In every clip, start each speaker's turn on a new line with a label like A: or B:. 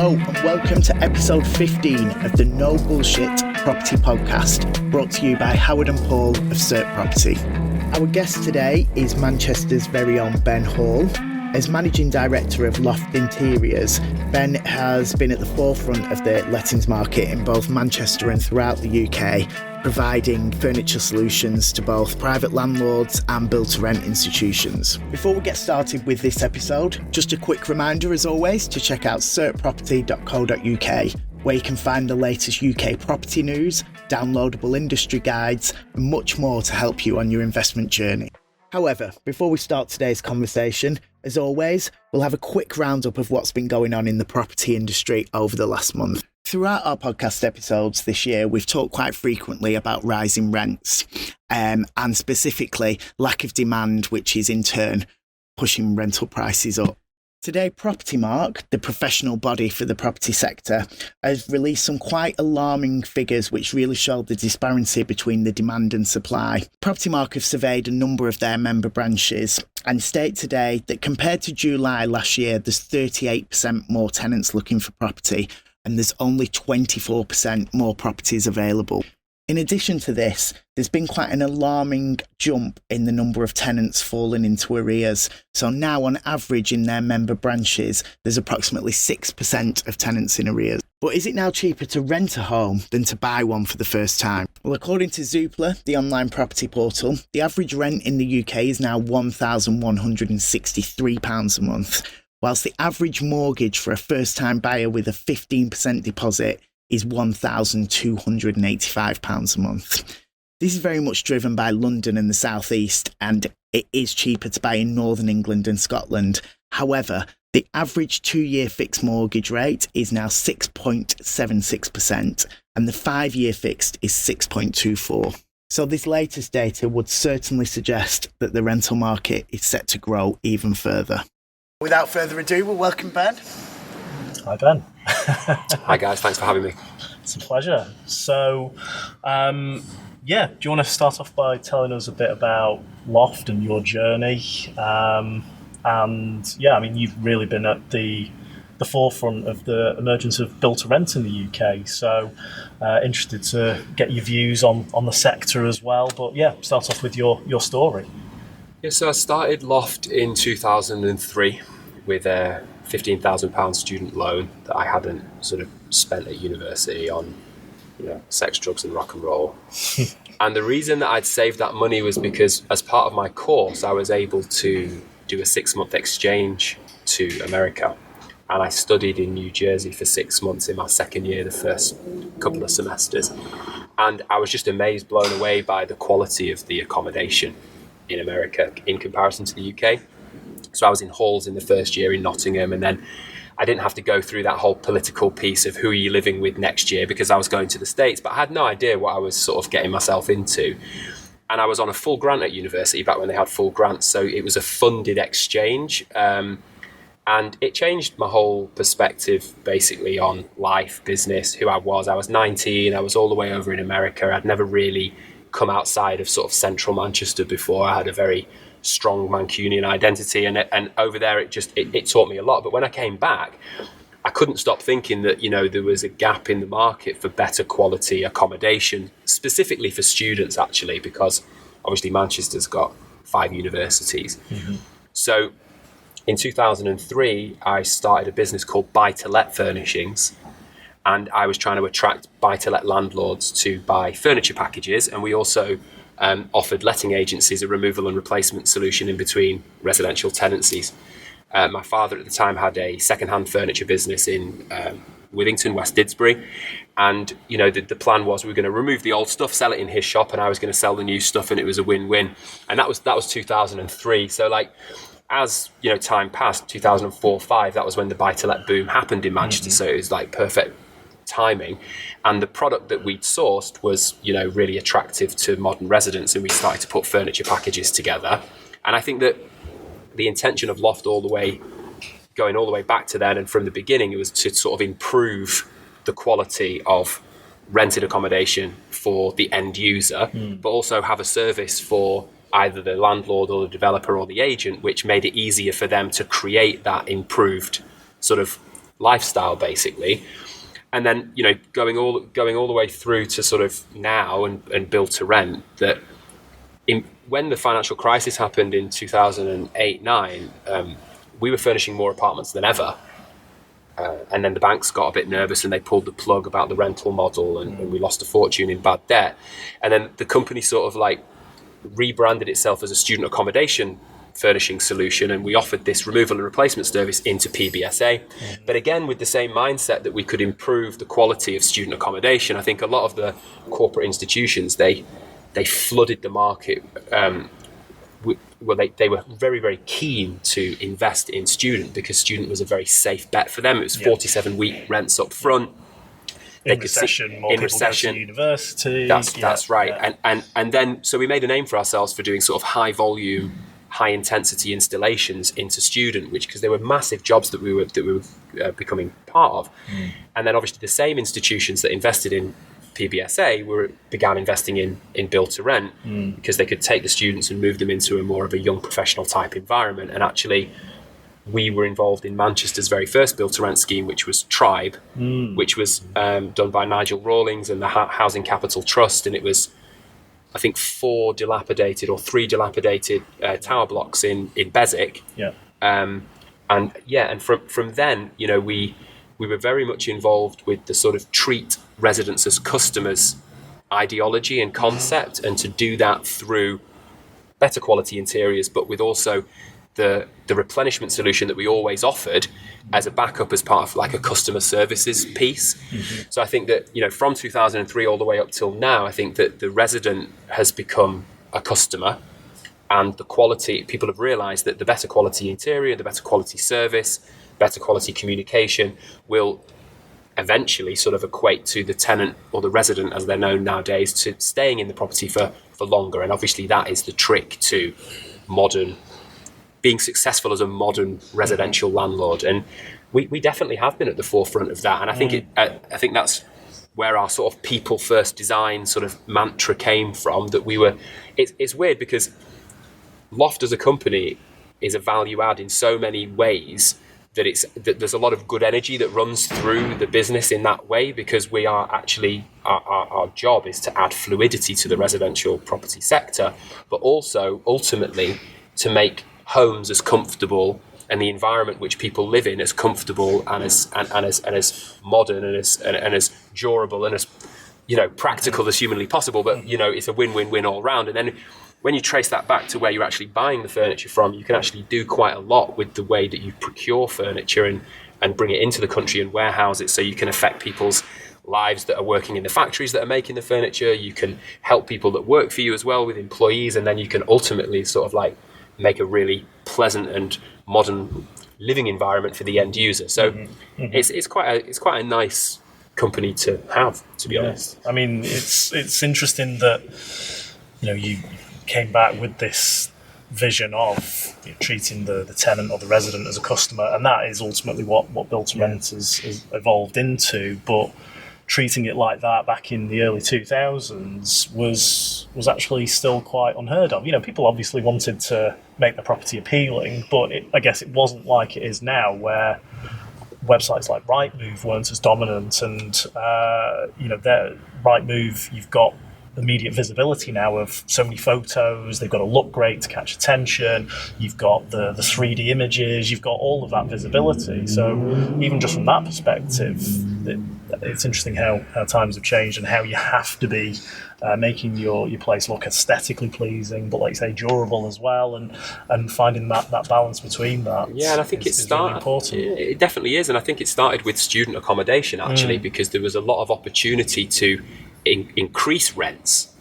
A: Hello and welcome to episode 15 of the No Bullshit Property Podcast, brought to you by Howard and Paul of Cert Property. Our guest today is Manchester's very own Ben Hall. As Managing Director of LOFT Interiors, Ben has been at the forefront of the lettings market in both Manchester and throughout the UK, providing furniture solutions to both private landlords and build-to-rent institutions. Before we get started with this episode, just a quick reminder as always to check out certproperty.co.uk, where you can find the latest UK property news, downloadable industry guides, and much more to help you on your investment journey. However, before we start today's conversation, as always, we'll have a quick roundup of what's been going on in the property industry over the last month. Throughout our podcast episodes this year, we've talked quite frequently about rising rents and specifically lack of demand, which is in turn pushing rental prices up. Today, Property Mark, the professional body for the property sector, has released some quite alarming figures which really show the disparity between the demand and supply. Property Mark have surveyed a number of their member branches and state today that compared to July last year, there's 38% more tenants looking for property and there's only 24% more properties available. In addition to this, there's been quite an alarming jump in the number of tenants falling into arrears. So now on average in their member branches, there's approximately 6% of tenants in arrears. But is it now cheaper to rent a home than to buy one for the first time? Well, according to Zoopla, the online property portal, the average rent in the UK is now £1,163 a month, whilst the average mortgage for a first-time buyer with a 15% deposit is £1,285 a month. This is very much driven by London and the South East, and it is cheaper to buy in Northern England and Scotland. However, the average 2-year fixed mortgage rate is now 6.76%, and the 5-year fixed is 6.24%. So this latest data would certainly suggest that the rental market is set to grow even further. Without further ado, we'll welcome Ben.
B: Hi, Ben.
C: Hi, guys. Thanks for having me.
B: It's a pleasure. So, do you want to start off by telling us a bit about LOFT and your journey? You've really been at the forefront of the emergence of build-to-rent in the UK. So, interested to get your views on the sector as well. But start off with your story.
C: Yeah, so I started LOFT in 2003 with a £15,000 student loan that I hadn't sort of spent at university on, sex, drugs and rock and roll. And the reason that I'd saved that money was because as part of my course, I was able to do a 6-month exchange to America. And I studied in New Jersey for 6 months in my second year, the first couple of semesters. And I was just amazed, blown away by the quality of the accommodation in America in comparison to the UK. So I was in halls in the first year in Nottingham, and then I didn't have to go through that whole political piece of who are you living with next year because I was going to the States, but I had no idea what I was sort of getting myself into. And I was on a full grant at university back when they had full grants, so it was a funded exchange. And it changed my whole perspective basically on life, business, who I was. I was 19, I was all the way over in America. I'd never really come outside of sort of central Manchester before. I had a very strong Mancunian identity, and over there it taught me a lot. But when I came back, I couldn't stop thinking that there was a gap in the market for better quality accommodation, specifically for students actually, because obviously Manchester's got 5 universities. Mm-hmm. So in 2003 I started a business called Buy-to-Let Furnishings, and I was trying to attract buy-to-let landlords to buy furniture packages, and we also offered letting agencies a removal and replacement solution in between residential tenancies. My father at the time had a second-hand furniture business in Withington, West Didsbury, and the plan was we were going to remove the old stuff, sell it in his shop, and I was going to sell the new stuff, and it was a win-win. And that was 2003. So as time passed, 2004-05, that was when the buy-to-let boom happened in Manchester. Mm-hmm. So it was perfect timing, and the product that we'd sourced was really attractive to modern residents, and we started to put furniture packages together. And I think that the intention of LOFT going all the way back to then and from the beginning, it was to sort of improve the quality of rented accommodation for the end user, but also have a service for either the landlord or the developer or the agent, which made it easier for them to create that improved sort of lifestyle, basically. And then, you know, going all the way through to sort of now and build to rent, that when the financial crisis happened in 2008-9, we were furnishing more apartments than ever. And then the banks got a bit nervous and they pulled the plug about the rental model, and we lost a fortune in bad debt. And then the company sort of like rebranded itself as a student accommodation furnishing solution, and we offered this removal and replacement service into PBSA. But again, with the same mindset that we could improve the quality of student accommodation. I think a lot of the corporate institutions, they flooded the market. They were very, very keen to invest in student because student was a very safe bet for them. It was 47-week rents up front.
B: In recession, more people go to university.
C: That's right. Yeah. And then, so we made a name for ourselves for doing sort of high volume, high intensity installations into student, because they were massive jobs that we were becoming part of. And then obviously the same institutions that invested in PBSA began investing in build to rent, because they could take the students and move them into a more of a young professional type environment. And actually, we were involved in Manchester's very first build to rent scheme, which was Tribe, which was done by Nigel Rawlings and the Housing Capital Trust, and it was, I think, 3 dilapidated tower blocks in Beswick. And from then, you know, we were very much involved with the sort of treat residents as customers ideology and concept, and to do that through better quality interiors, but with also the replenishment solution that we always offered as a backup, as part of like a customer services piece. So I think that, you know, from 2003 all the way up till now, I think that the resident has become a customer, and the quality, people have realized that the better quality interior, the better quality service, better quality communication will eventually sort of equate to the tenant, or the resident as they're known nowadays, to staying in the property for longer. And obviously that is the trick to being successful as a modern residential landlord. And we definitely have been at the forefront of that. And I think I think that's where our sort of people first design sort of mantra came from, that we were, it's weird because Loft as a company is a value add in so many ways, that there's a lot of good energy that runs through the business in that way, because we are actually, our job is to add fluidity to the residential property sector, but also ultimately to make homes as comfortable and the environment which people live in as comfortable and as modern and as durable and as, you know, practical as humanly possible. But, you know, it's a win-win-win all round. And then when you trace that back to where you're actually buying the furniture from, you can actually do quite a lot with the way that you procure furniture and bring it into the country and warehouse it, so you can affect people's lives that are working in the factories that are making the furniture. You can help people that work for you as well with employees, and then you can ultimately sort of like make a really pleasant and modern living environment for the end user. So it's quite a nice company to have, to be honest.
B: I mean, it's interesting that, you know, you came back with this vision of, you know, treating the tenant or the resident as a customer, and that is ultimately what build to rent has evolved into. But treating it like that back in the early 2000s was actually still quite unheard of. You know, people obviously wanted to make the property appealing, but I guess it wasn't like it is now, where websites like Rightmove weren't as dominant, and you know, Rightmove, you've got immediate visibility now of so many photos. They've got to look great to catch attention. You've got the 3D images. You've got all of that visibility. So even just from that perspective, it's interesting how times have changed, and how you have to be making your place look aesthetically pleasing, but like you say, durable as well, and finding that balance between that.
C: Yeah, and I think it's
B: really important.
C: It definitely is, and I think it started with student accommodation actually, because there was a lot of opportunity to increase rents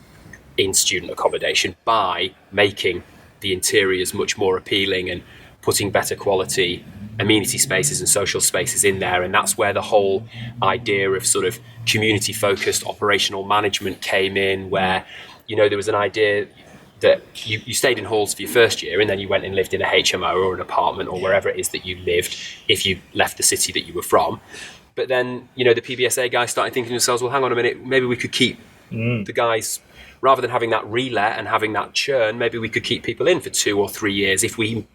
C: in student accommodation by making the interiors much more appealing and putting better quality amenity spaces and social spaces in there. And that's where the whole idea of sort of community focused operational management came in, where, you know, there was an idea that you stayed in halls for your first year, and then you went and lived in a HMO or an apartment or wherever it is that you lived if you left the city that you were from. But then, you know, the PBSA guys started thinking to themselves, well, hang on a minute, maybe we could keep the guys, rather than having that relet and having that churn, maybe we could keep people in for 2 or 3 years if we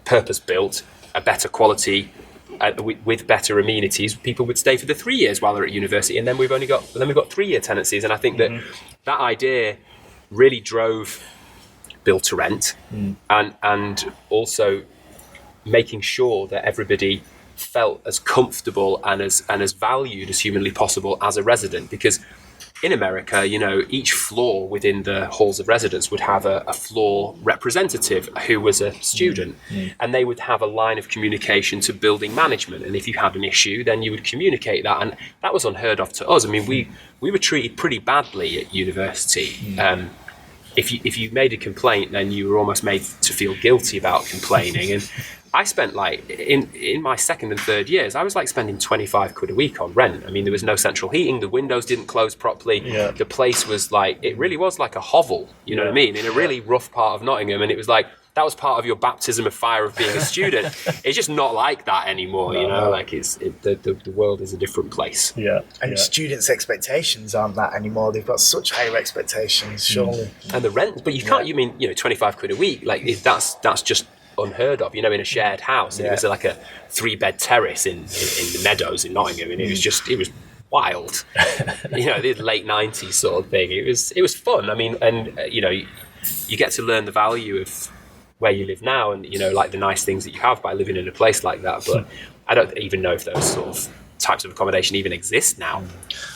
C: purpose-built a better quality with better amenities, people would stay for the 3 years while they're at university, and then we've got 3-year tenancies. And I think that idea really drove build to rent, and also making sure that everybody felt as comfortable and as valued as humanly possible as a resident. Because in America, each floor within the halls of residence would have a floor representative who was a student, and they would have a line of communication to building management. And if you had an issue, then you would communicate that, and that was unheard of to us. I mean, we were treated pretty badly at university. If you made a complaint, then you were almost made to feel guilty about complaining. And I spent in my second and third years, I was spending 25 quid a week on rent. I mean, there was no central heating, the windows didn't close properly. The place was it really was like a hovel, you know what I mean, in a really rough part of Nottingham. And it was that was part of your baptism of fire of being a student. It's just not like that anymore, the world is a different place.
A: And students' expectations aren't that anymore. They've got such higher expectations, surely.
C: And the rent, but you can't, 25 quid a week, that's just unheard of, in a shared house. And it was like a 3-bed terrace in the meadows in Nottingham, and it was wild. The late 90s sort of thing. It was fun. I mean, and you get to learn the value of where you live now, and the nice things that you have by living in a place like that. But I don't even know if those sort of types of accommodation even exist now.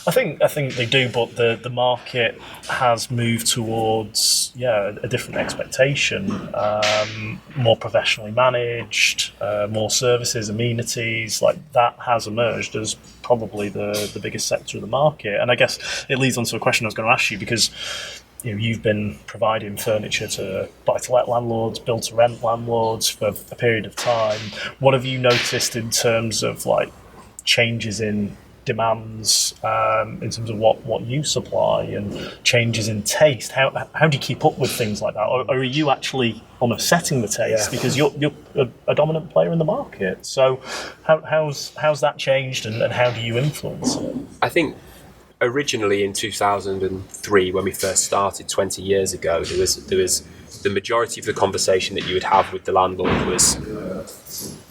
B: I think they do, but the market has moved towards a different expectation, more professionally managed, more services, amenities. That has emerged as probably the biggest sector of the market. And I guess it leads on to a question I was going to ask you, because you've been providing furniture to buy-to-let landlords, build-to-rent landlords for a period of time. What have you noticed in terms of changes in demands, in terms of what you supply, and changes in taste? How do you keep up with things like that, or are you actually almost setting the taste because you're a dominant player in the market? So how's that changed, and how do you influence it?
C: I think originally in 2003, when we first started 20 years ago, there was the majority of the conversation that you would have with the landlord was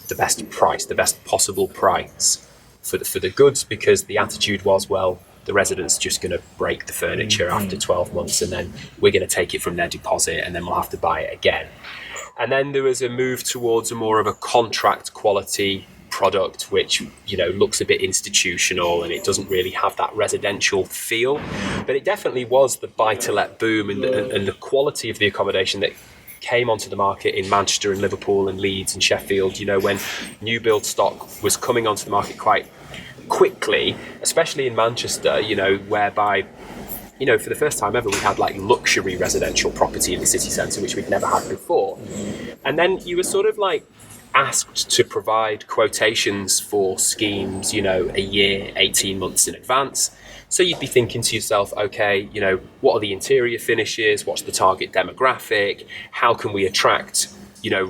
C: the best price, the best possible price for the goods, because the attitude was, well, the resident's just going to break the furniture after 12 months, and then we're going to take it from their deposit, and then we'll have to buy it again. And then there was a move towards more of a contract quality product, which looks a bit institutional, and it doesn't really have that residential feel. But it definitely was the buy-to-let boom and the quality of the accommodation that came onto the market in Manchester and Liverpool and Leeds and Sheffield, when new build stock was coming onto the market quite quickly, especially in Manchester, whereby for the first time ever we had luxury residential property in the city centre, which we'd never had before. And then you were sort of asked to provide quotations for schemes, a year, 18 months in advance. So you'd be thinking to yourself, okay, what are the interior finishes? What's the target demographic? How can we attract,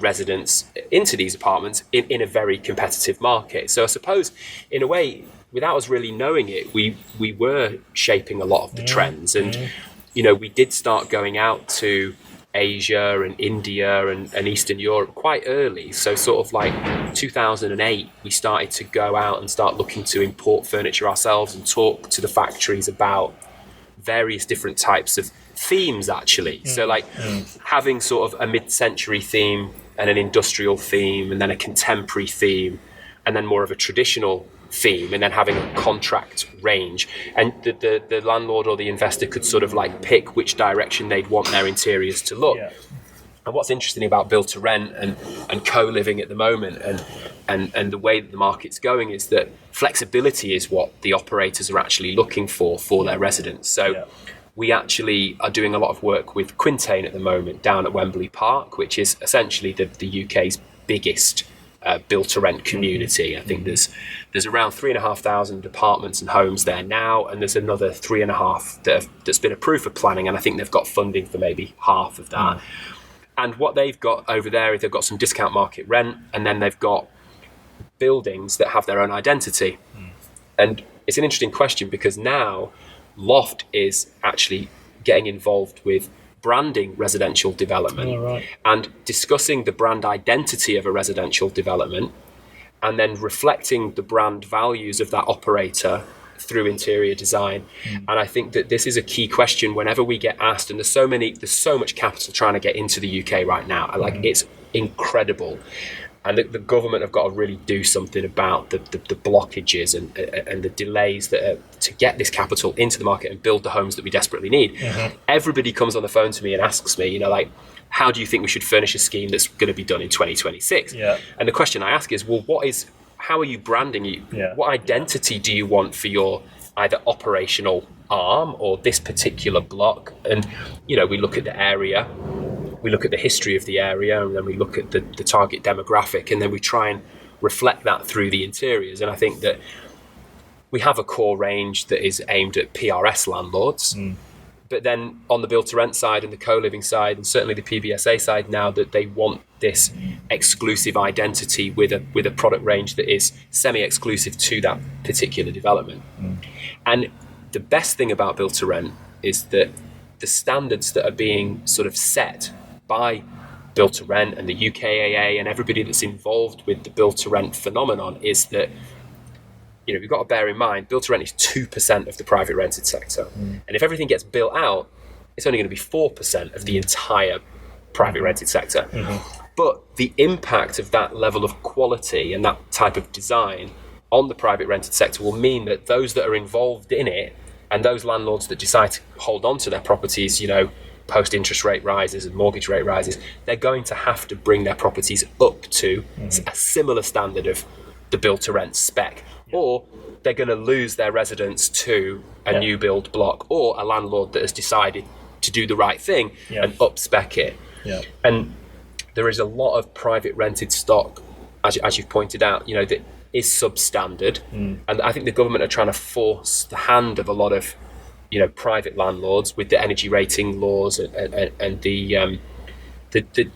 C: residents into these apartments in a very competitive market? So I suppose, in a way, without us really knowing it, we were shaping a lot of the trends. And, we did start going out to Asia and India and Eastern Europe quite early. So sort of 2008, we started to go out and start looking to import furniture ourselves and talk to the factories about various different types of themes, actually. So having sort of a mid-century theme and an industrial theme, and then a contemporary theme, and then more of a traditional theme, and then having a contract range, and the landlord or the investor could sort of pick which direction they'd want their interiors to look. And what's interesting about build to rent and co-living at the moment, and the way that the market's going, is that flexibility is what the operators are actually looking for their residents. So we actually are doing a lot of work with Quintain at the moment down at Wembley Park, which is essentially the UK's biggest build-to-rent community. I think there's around 3,500 apartments and homes there now, and there's another 3,500 that's been approved for planning, and I think they've got funding for maybe half of that. And what they've got over there is they've got some discount market rent, and then they've got buildings that have their own identity. And it's an interesting question, because now Loft is actually getting involved with branding residential development and discussing the brand identity of a residential development, and then reflecting the brand values of that operator through interior design. And I think that this is a key question whenever we get asked, and there's so much capital trying to get into the UK right now. Like, it's incredible. And the government have got to really do something about the blockages and the delays that are to get this capital into the market and build the homes that we desperately need. Everybody comes on the phone to me and asks me, like, how do you think we should furnish a scheme that's going to be done in 2026? And the question I ask is, well, how are you branding you? What identity do you want for your either operational arm or this particular block? And, we look at the area, we look at the history of the area, and then we look at the target demographic, and then we try and reflect that through the interiors. And I think that we have a core range that is aimed at PRS landlords. But then on the build to rent side and the co-living side, and certainly the PBSA side now, that they want this exclusive identity with a product range that is semi-exclusive to that particular development. And the best thing about build to rent is that the standards that are being sort of set by build to rent and the UKAA and everybody that's involved with the build to rent phenomenon is that, we've got to bear in mind, build to rent is 2% of the private rented sector. And if everything gets built out, it's only going to be 4% of the entire private rented sector. But the impact of that level of quality and that type of design on the private rented sector will mean that those that are involved in it and those landlords that decide to hold on to their properties, post interest rate rises and mortgage rate rises, they're going to have to bring their properties up to a similar standard of the build to rent spec, or they're going to lose their residents to a new build block or a landlord that has decided to do the right thing and up spec it. And there is a lot of private rented stock, as you've pointed out, that is substandard. And I think the government are trying to force the hand of a lot of private landlords with the energy rating laws and the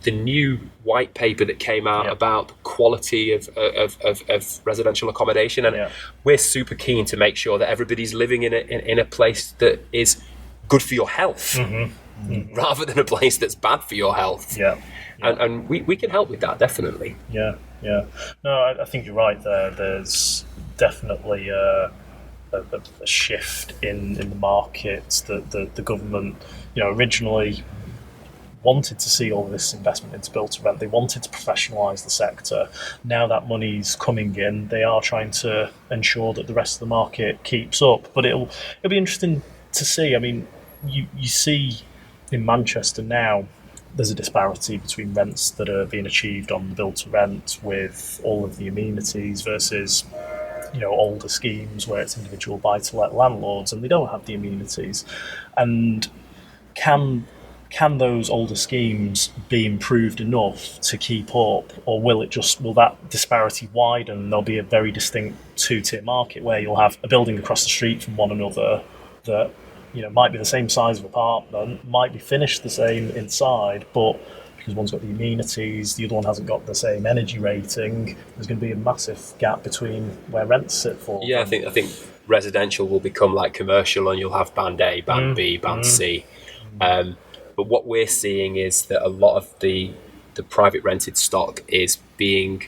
C: new white paper that came out about the quality of residential accommodation. And we're super keen to make sure that everybody's living in a place that is good for your health rather than a place that's bad for your health. And we can help with that, definitely.
B: No, I think you're right there. There's definitely a shift in the market that the government, originally wanted to see all this investment into build to rent. They wanted to professionalise the sector. Now that money's coming in, they are trying to ensure that the rest of the market keeps up. But it'll be interesting to see. I mean, you see in Manchester now, there's a disparity between rents that are being achieved on build to rent with all of the amenities versus older schemes where it's individual buy-to-let landlords and they don't have the amenities. And can those older schemes be improved enough to keep up, or will that disparity widen? There'll be a very distinct two-tier market where you'll have a building across the street from one another that might be the same size of apartment, might be finished the same inside, but because one's got the amenities, the other one hasn't got the same energy rating, there's going to be a massive gap between where rents sit for.
C: I think residential will become like commercial, and you'll have band A, band B, band C. But what we're seeing is that a lot of the private rented stock is being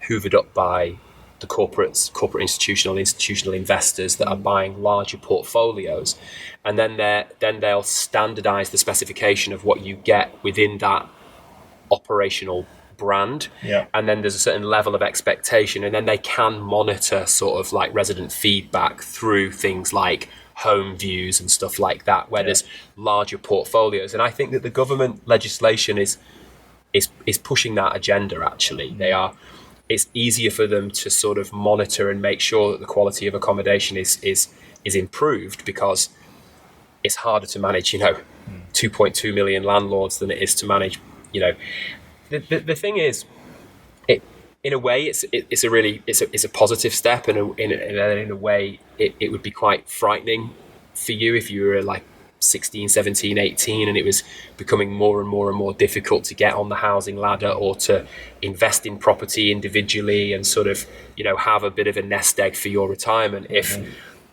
C: hoovered up by the corporate institutional investors that are buying larger portfolios, and then they'll standardize the specification of what you get within that operational brand, and then there's a certain level of expectation, and then they can monitor sort of like resident feedback through things like home views and stuff like that, where there's larger portfolios. And I think that the government legislation is pushing that agenda. Actually, it's easier for them to sort of monitor and make sure that the quality of accommodation is improved, because it's harder to manage 2.2 million landlords than it is to manage the thing is, in a way it's a positive step, and in a way it would be quite frightening for you if you were like 16, 17, 18 and it was becoming more and more difficult to get on the housing ladder or to invest in property individually and sort of have a bit of a nest egg for your retirement. If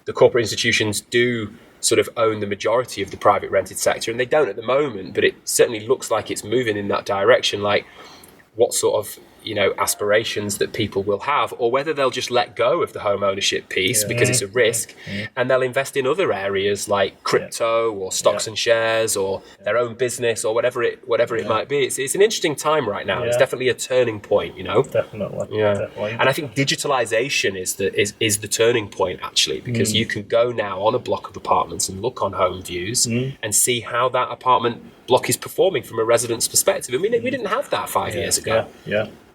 C: the corporate institutions do sort of own the majority of the private rented sector, and they don't at the moment, but it certainly looks like it's moving in that direction. Like, what sort of aspirations that people will have, or whether they'll just let go of the home ownership piece because it's a risk, and they'll invest in other areas like crypto or stocks and shares or their own business or whatever it might be. It's an interesting time right now. It's definitely a turning point,
B: Definitely.
C: And I think digitalization is the turning point, actually, because you can go now on a block of apartments and look on home views and see how that apartment block is performing from a resident's perspective. I mean, we didn't have that 5 years ago.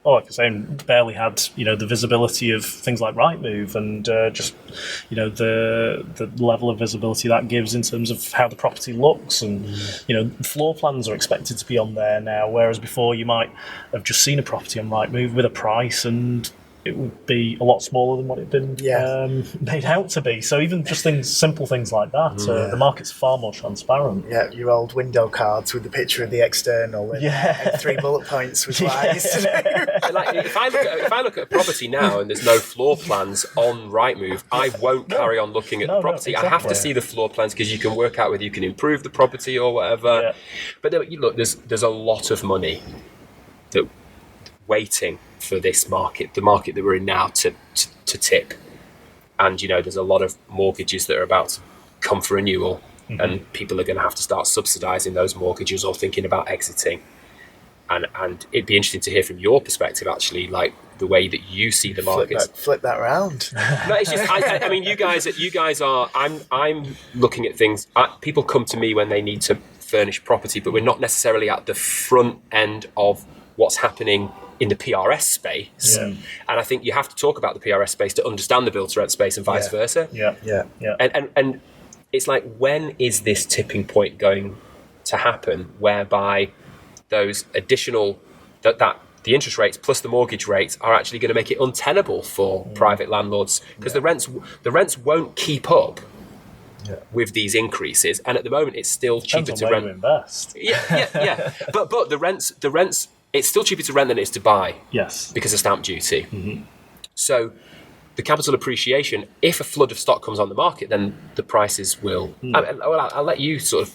B: Well, like I say, barely had the visibility of things like Rightmove and just the level of visibility that gives in terms of how the property looks, and floor plans are expected to be on there now, whereas before you might have just seen a property on Rightmove with a price and it would be a lot smaller than what it had been made out to be. So even just simple things like that, the market's far more transparent.
A: Yeah, your old window cards with the picture of the external and 3 bullet points with lines.
C: Like, if I look at a property now and there's no floor plans on Rightmove, I won't carry on looking at the property. Exactly. I have to see the floor plans because you can work out whether you can improve the property or whatever. Yeah. But look, there's a lot of money that waiting for this market, the market that we're in now, to tip. And there's a lot of mortgages that are about to come for renewal, and people are going to have to start subsidising those mortgages or thinking about exiting. And it'd be interesting to hear from your perspective, actually, like the way that you see the market.
A: Flip that round.
C: No, it's just I mean, you guys are. I'm looking at things. People come to me when they need to furnish property, but we're not necessarily at the front end of what's happening in the PRS space. And I think you have to talk about the PRS space to understand the build-to-rent space and vice versa. And it's like, when is this tipping point going to happen whereby those additional that the interest rates plus the mortgage rates are actually going to make it untenable for private landlords, because the rents won't keep up with these increases, and at the moment it's still cheaper to rent.
B: Invest.
C: But the rents it's still cheaper to rent than it is to buy.
B: Yes.
C: Because of stamp duty. So the capital appreciation, if a flood of stock comes on the market, then the prices will. I'll let you sort of.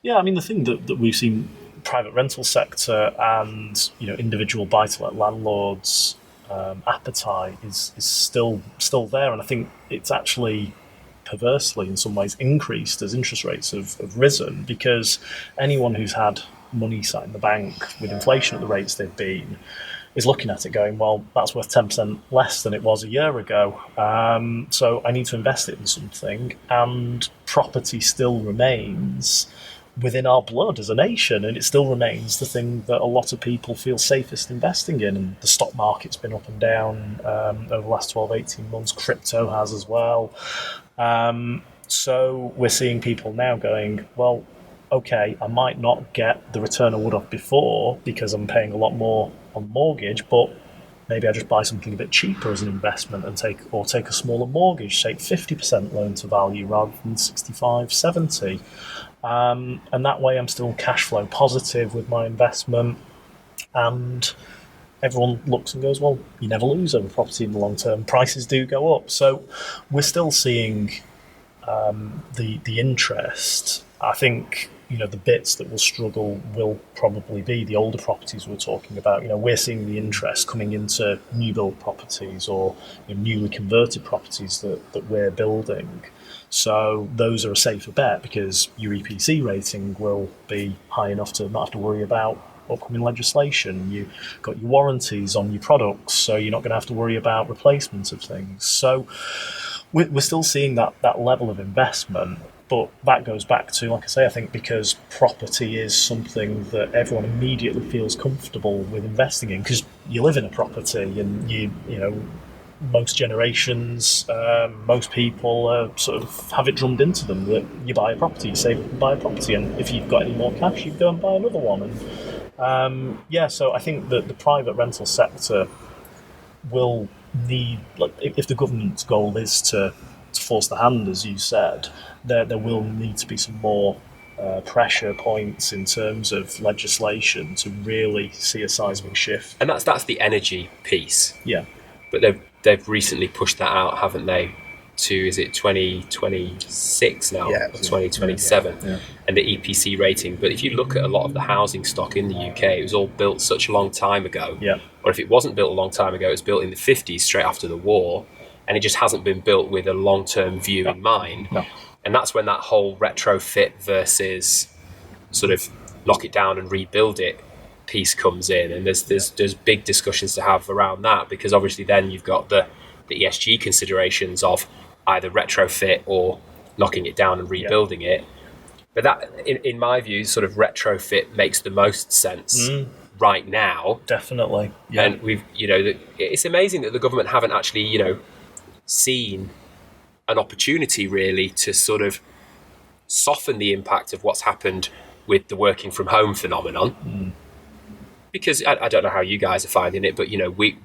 B: Yeah, I mean, the thing that we've seen, private rental sector and individual buy-to-let landlords' appetite is still there, and I think it's actually perversely in some ways increased as interest rates have risen, because anyone who's had money sat in the bank with inflation at the rates they've been is looking at it going, well, that's worth 10% less than it was a year ago, so I need to invest it in something. And property still remains within our blood as a nation, and it still remains the thing that a lot of people feel safest investing in. And the stock market's been up and down over the last 12-18 months. Crypto has as well. So we're seeing people now going, well, okay, I might not get the return I would have before because I'm paying a lot more on mortgage, but maybe I just buy something a bit cheaper as an investment and take a smaller mortgage, take 50% loan to value rather than 65, 70. And that way I'm still cash flow positive with my investment. And everyone looks and goes, well, you never lose over property in the long term. Prices do go up. So we're still seeing the interest. I think the bits that will struggle will probably be the older properties we're talking about. We're seeing the interest coming into new build properties or newly converted properties that we're building. So those are a safer bet because your EPC rating will be high enough to not have to worry about upcoming legislation. You've got your warranties on your products, so you're not going to have to worry about replacement of things. So we're still seeing that level of investment. But that goes back to, like I say, I think because property is something that everyone immediately feels comfortable with investing in, because you live in a property and most generations, most people sort of have it drummed into them that you buy a property, you save and buy a property, and if you've got any more cash, you go and buy another one. And so I think that the private rental sector will need, like, if the government's goal is to force the hand, as you said, there will need to be some more pressure points in terms of legislation to really see a seismic shift.
C: And that's the energy piece.
B: Yeah.
C: But they've recently pushed that out, haven't they, to, is it 2026 now,
A: Yeah.
C: or 2027,
B: Yeah.
C: and the EPC rating. But if you look at a lot of the housing stock in the UK, it was all built such a long time ago.
B: Yeah.
C: Or if it wasn't built a long time ago, it was built in the 50s, straight after the war, and it just hasn't been built with a long-term view in mind.
B: No.
C: And that's when that whole retrofit versus sort of knock it down and rebuild it piece comes in, and there's big discussions to have around that, because obviously then you've got the ESG considerations of either retrofit or knocking it down and rebuilding it. But that, in my view, sort of retrofit makes the most sense right now.
B: Definitely. Yeah.
C: And we've, it's amazing that the government haven't actually, seen an opportunity really to sort of soften the impact of what's happened with the working from home phenomenon. Because I don't know how you guys are finding it, but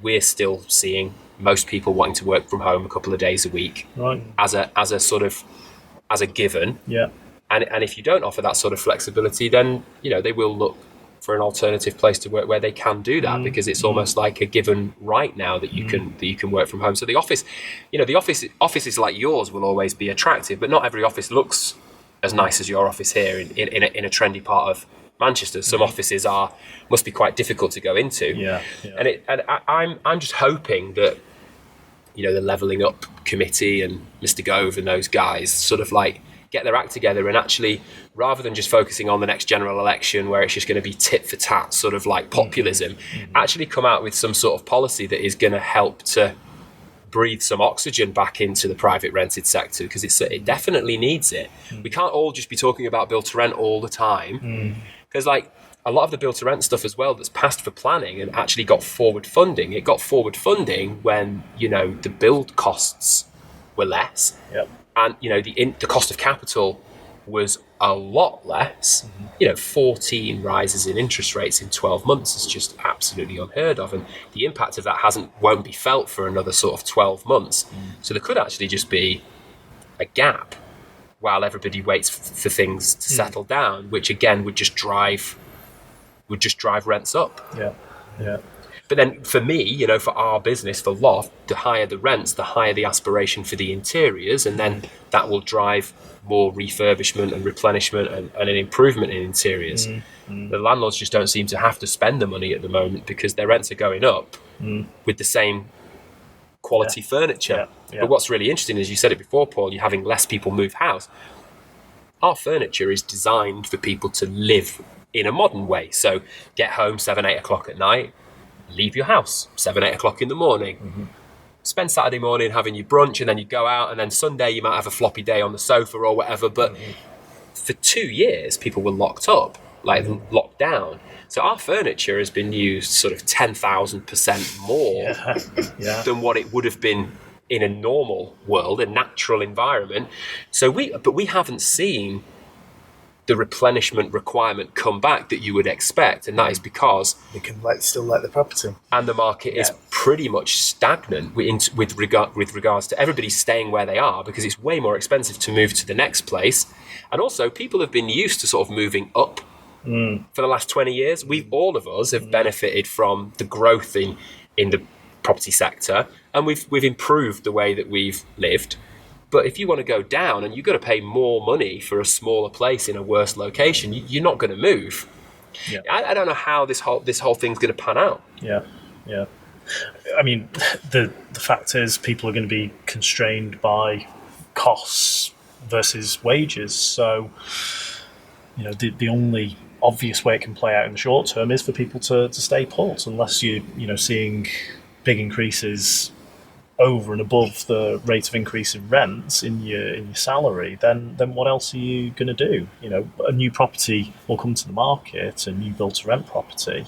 C: we're still seeing most people wanting to work from home a couple of days a week,
B: Right.
C: as a given.
B: Yeah.
C: And if you don't offer that sort of flexibility, then they will look for an alternative place to work where they can do that, because it's almost like a given right now that you can work from home. So the offices like yours will always be attractive, but not every office looks as nice as your office here in a trendy part of Manchester. Some offices must be quite difficult to go into.
B: Yeah.
C: And I'm just hoping that the Levelling Up committee and Mr. Gove and those guys sort of like get their act together, and actually, rather than just focusing on the next general election where it's just going to be tit for tat sort of like populism, actually come out with some sort of policy that is going to help to breathe some oxygen back into the private rented sector, because it definitely needs it. We can't all just be talking about build to rent all the time, because like a lot of the build to rent stuff as well that's passed for planning and actually got forward funding. It got forward funding when the build costs were less.
B: Yep.
C: And the cost of capital was a lot less. 14 rises in interest rates in 12 months is just absolutely unheard of, and the impact of that won't be felt for another sort of 12 months. So there could actually just be a gap while everybody waits for things to settle down, which again would just drive rents up.
B: Yeah.
C: But then for me, for our business, for Loft, the higher the rents, the higher the aspiration for the interiors, and then that will drive more refurbishment and replenishment and an improvement in interiors. The landlords just don't seem to have to spend the money at the moment because their rents are going up with the same quality furniture.
B: Yeah.
C: But what's really interesting, as you said it before, Paul, you're having less people move house. Our furniture is designed for people to live in a modern way. So get home 7-8 o'clock at night, leave your house 7-8 o'clock in the morning, spend Saturday morning having your brunch, and then you go out, and then Sunday you might have a floppy day on the sofa or whatever. But for 2 years people were locked up, locked down. So our furniture has been used sort of 10,000% more than what it would have been in a normal world, a natural environment. So we haven't seen the replenishment requirement come back that you would expect, and that is because
A: We can still let the property.
C: and the market is pretty much stagnant with regards to everybody staying where they are, because it's way more expensive to move to the next place. And also people have been used to sort of moving up for the last 20 years. All of us have benefited from the growth in the property sector, and we've improved the way that we've lived. But if you want to go down and you've got to pay more money for a smaller place in a worse location, you're not going to move.
B: Yeah.
C: I don't know how this whole thing's going to pan out.
B: Yeah. I mean, the fact is, people are going to be constrained by costs versus wages. So, the only obvious way it can play out in the short term is for people to stay put, unless you're seeing big increases over and above the rate of increase in rents in your salary. Then what else are you going to do? A new property will come to the market, a new build to rent property,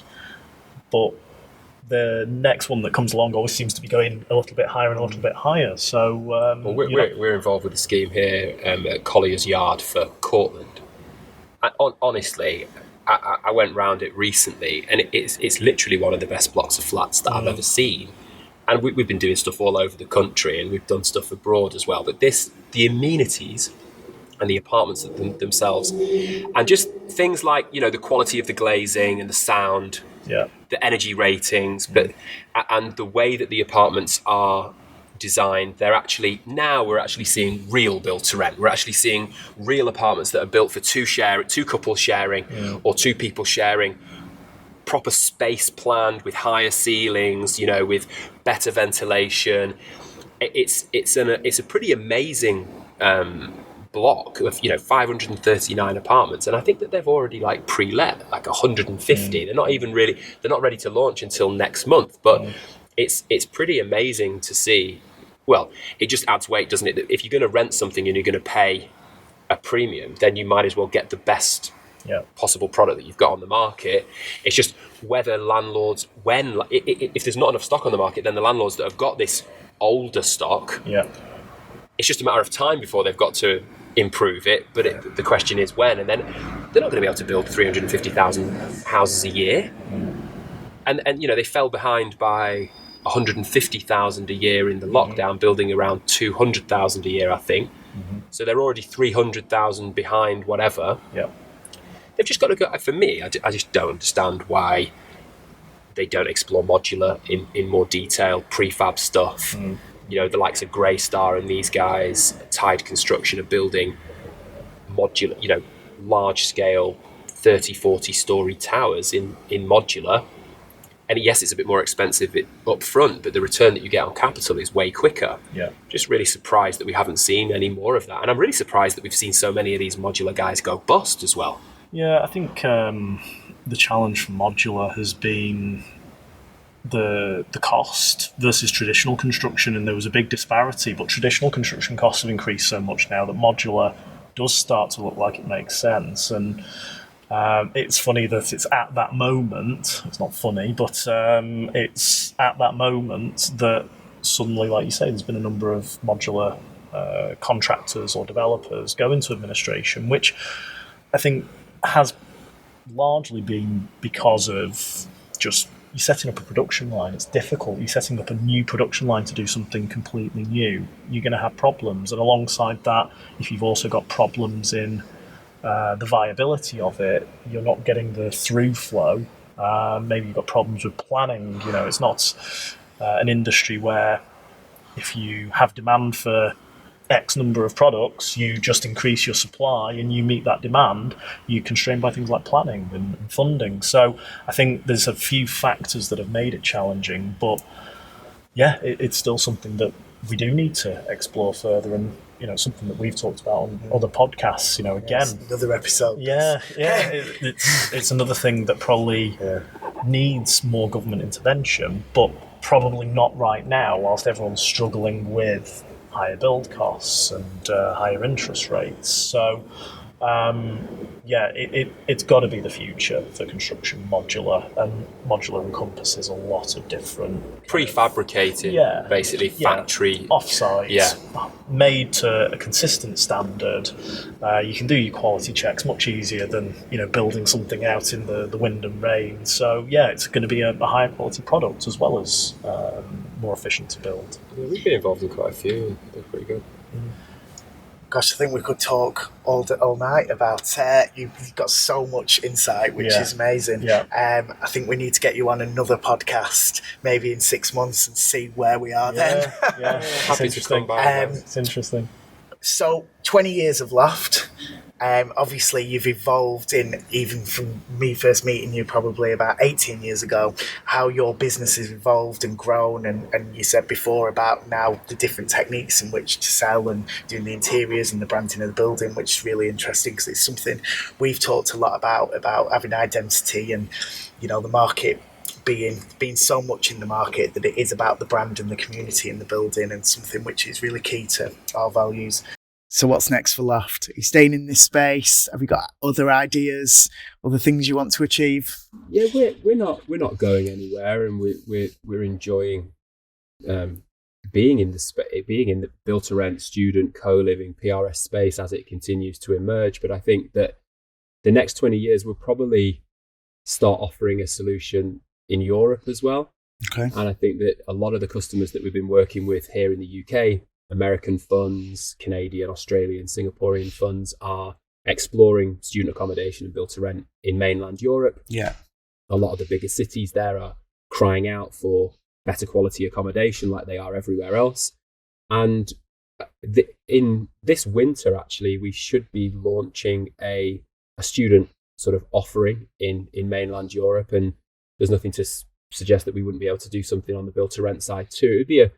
B: but the next one that comes along always seems to be going a little bit higher and a little bit higher. So
C: we're involved with a scheme here at Collier's Yard for Cortland. Honestly, I went round it recently, and it's literally one of the best blocks of flats that I've ever seen. And we've been doing stuff all over the country, and we've done stuff abroad as well. But the amenities and the apartments themselves, and just things like the quality of the glazing and the sound, the energy ratings, and the way that the apartments are designed. We're actually seeing real build to rent. We're actually seeing real apartments that are built for two couples sharing, or two people sharing, proper space planned with higher ceilings, with better ventilation. It's a pretty amazing block of 539 apartments, and I think that they've already pre-let 150. They're not ready to launch until next month, but it's pretty amazing to see. Well, it just adds weight, doesn't it? If you're going to rent something and you're going to pay a premium, then you might as well get the best possible product that you've got on the market. It's just whether landlords, if there's not enough stock on the market, then the landlords that have got this older stock, it's just a matter of time before they've got to improve it. But the question is when, and then they're not going to be able to build 350,000 houses a year. And they fell behind by 150,000 a year in the lockdown, building around 200,000 a year, I think. So they're already 300,000 behind whatever. They've just got to go. For me, I just don't understand why they don't explore modular in more detail, prefab stuff. The likes of Greystar and these guys, Tide Construction, are building modular, large scale 30, 40 story towers in modular. And yes, it's a bit more expensive up front, but the return that you get on capital is way quicker. Just really surprised that we haven't seen any more of that. And I'm really surprised that we've seen so many of these modular guys go bust as well.
B: Yeah, I think the challenge for modular has been the cost versus traditional construction, and there was a big disparity, but traditional construction costs have increased so much now that modular does start to look like it makes sense. And it's funny that it's at that moment, it's not funny, but it's at that moment that suddenly, like you say, there's been a number of modular contractors or developers go into administration, which I think has largely been because of just you're setting up a production line. It's difficult. You're setting up a new production line to do something completely new. You're going to have problems. And alongside that, if you've also got problems in the viability of it, you're not getting the through flow. Maybe you've got problems with planning. It's not an industry where if you have demand for X number of products, you just increase your supply and you meet that demand. You're constrained by things like planning and funding. So I think there's a few factors that have made it challenging, but it's still something that we do need to explore further, and something that we've talked about on other podcasts. Again,
A: another episode.
B: It's another thing that probably needs more government intervention, but probably not right now, whilst everyone's struggling with higher build costs and higher interest rates. So it's got to be the future for construction, modular, and modular encompasses a lot of different
C: prefabricated, basically factory
B: offsite, made to a consistent standard. You can do your quality checks much easier than building something out in the wind and rain. So it's going to be a higher quality product as well as more efficient to build.
C: We've been involved in quite a few, and they're pretty good.
A: Gosh, I think we could talk all night about you've got so much insight, which is amazing. I think we need to get you on another podcast, maybe in 6 months, and see where we are then.
C: Happy to come back.
B: It's interesting.
A: So, 20 years of LOFT. Obviously, you've evolved even from me first meeting you probably about 18 years ago, how your business has evolved and grown. And you said before about now the different techniques in which to sell and doing the interiors and the branding of the building, which is really interesting because it's something we've talked a lot about having identity and, the market being so much in the market that it is about the brand and the community in the building, and something which is really key to our values. So what's next for LOFT? Are you staying in this space? Have you got other ideas, other things you want to achieve?
C: Yeah, we're not going anywhere, and we're enjoying being in the built to rent, student, co-living, PRS space as it continues to emerge. But I think that the next 20 years we'll probably start offering a solution in Europe as well.
A: Okay.
C: And I think that a lot of the customers that we've been working with here in the UK, American funds, Canadian, Australian, Singaporean funds, are exploring student accommodation and built to rent in mainland Europe.
A: Yeah.
C: A lot of the bigger cities there are crying out for better quality accommodation like they are everywhere else. And in this winter, actually, we should be launching a student sort of offering in mainland Europe, and there's nothing to suggest that we wouldn't be able to do something on the build to rent side too. It'd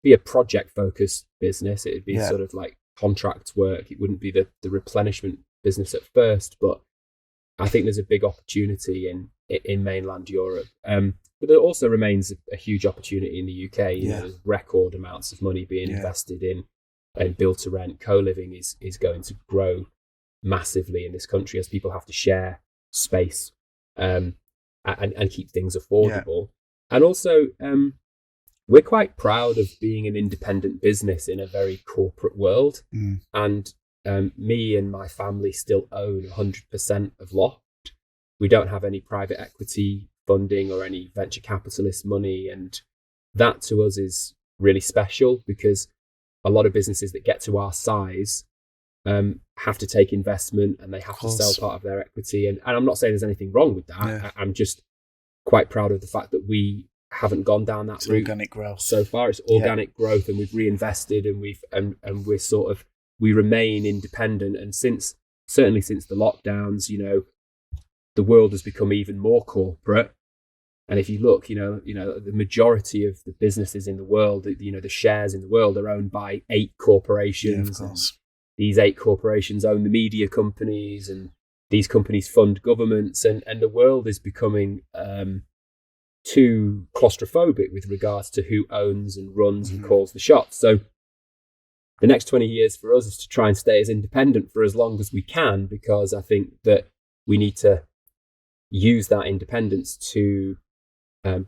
C: be a project focused business. It'd be sort of like contract work. It wouldn't be the replenishment business at first, but I think there's a big opportunity in mainland Europe. But there also remains a huge opportunity in the UK. You know, there's record amounts of money being invested in build to rent. Co-living is going to grow massively in this country as people have to share space and keep things affordable. And also, we're quite proud of being an independent business in a very corporate world. And me and my family still own 100% of Loft. We don't have any private equity funding or any venture capitalist money. And that to us is really special, because a lot of businesses that get to our size have to take investment, and they have to sell part of their equity. And I'm not saying there's anything wrong with that. I'm just quite proud of the fact that we haven't gone down that route.
A: Organic growth.
C: So far, it's organic growth, and we've reinvested, and we're sort of, we remain independent. And certainly since the lockdowns, you know, the world has become even more corporate. And if you look, you know, the majority of the businesses in the world, you know, the shares in the world are owned by 8 corporations.
A: Of course.
C: These 8 corporations own the media companies, and these companies fund governments, and the world is becoming too claustrophobic with regards to who owns and runs and calls the shots. So the next 20 years for us is to try and stay as independent for as long as we can, because I think that we need to use that independence to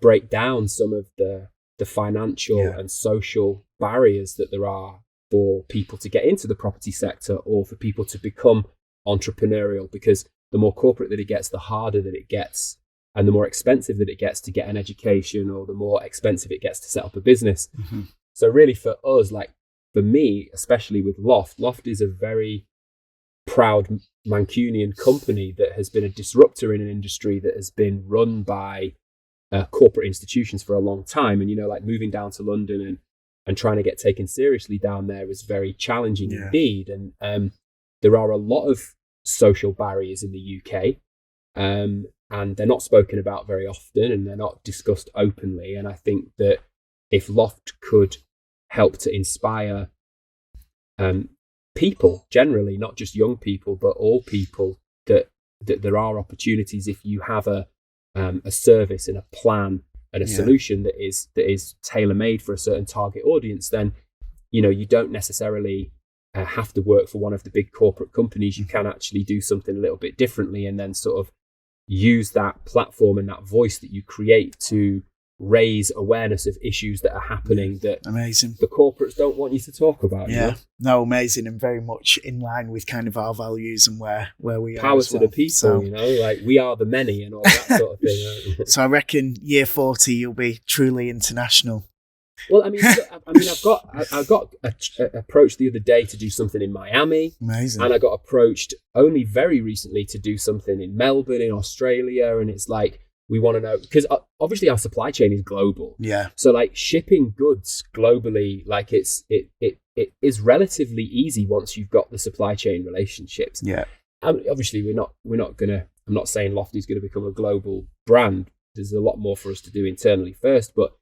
C: break down some of the financial and social barriers that there are for people to get into the property sector, or for people to become entrepreneurial, because the more corporate that it gets, the harder that it gets, and the more expensive that it gets to get an education, or the more expensive it gets to set up a business. So really for us, like for me, especially with Loft is a very proud Mancunian company that has been a disruptor in an industry that has been run by corporate institutions for a long time. And, you know, like moving down to London and trying to get taken seriously down there was very challenging indeed. And there are a lot of social barriers in the UK, and they're not spoken about very often, and they're not discussed openly. And I think that if Loft could help to inspire people generally, not just young people, but all people, that there are opportunities if you have a service and a plan and a solution that is tailor-made for a certain target audience, then, you know, you don't necessarily have to work for one of the big corporate companies. You can actually do something a little bit differently, and then sort of use that platform and that voice that you create to raise awareness of issues that are happening that the corporates don't want you to talk about. You know?
A: No, amazing, and very much in line with kind of our values and where we are.
C: Power to the people, so, you know, like we are the many and all that sort of thing.
A: So I reckon year 40 you'll be truly international.
C: Well, I mean, I've got approached the other day to do something in Miami.
A: Amazing.
C: And I got approached only very recently to do something in Melbourne, in Australia. And it's like, we want to know, because obviously our supply chain is global.
A: Yeah.
C: So like shipping goods globally, like it is relatively easy once you've got the supply chain relationships.
A: Yeah.
C: Obviously we're not gonna, I'm not saying Loft is going to become a global brand. There's a lot more for us to do internally first, but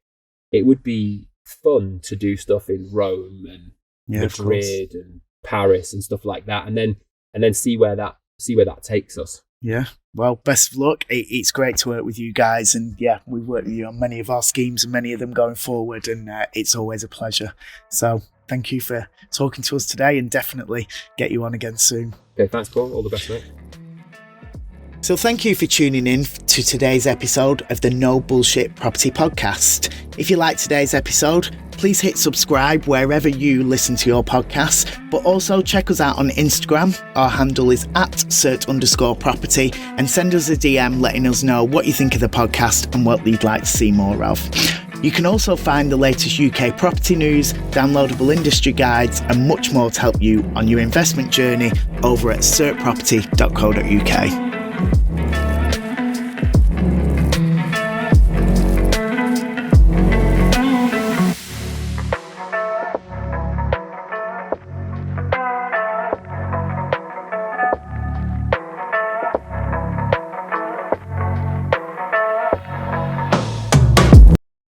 C: it would be fun to do stuff in Rome and Madrid and Paris and stuff like that, and then see where that takes us.
A: Yeah. Well, best of luck. It's great to work with you guys, and we've worked with you on many of our schemes and many of them going forward, and it's always a pleasure. So thank you for talking to us today, and definitely get you on again soon.
C: Okay, thanks, Paul. All the best, mate.
A: So thank you for tuning in to today's episode of the No Bullshit Property Podcast. If you like today's episode, please hit subscribe wherever you listen to your podcasts, but also check us out on Instagram. Our handle is @cert_property, and send us a DM letting us know what you think of the podcast and what you'd like to see more of. You can also find the latest UK property news, downloadable industry guides, and much more to help you on your investment journey over at certproperty.co.uk.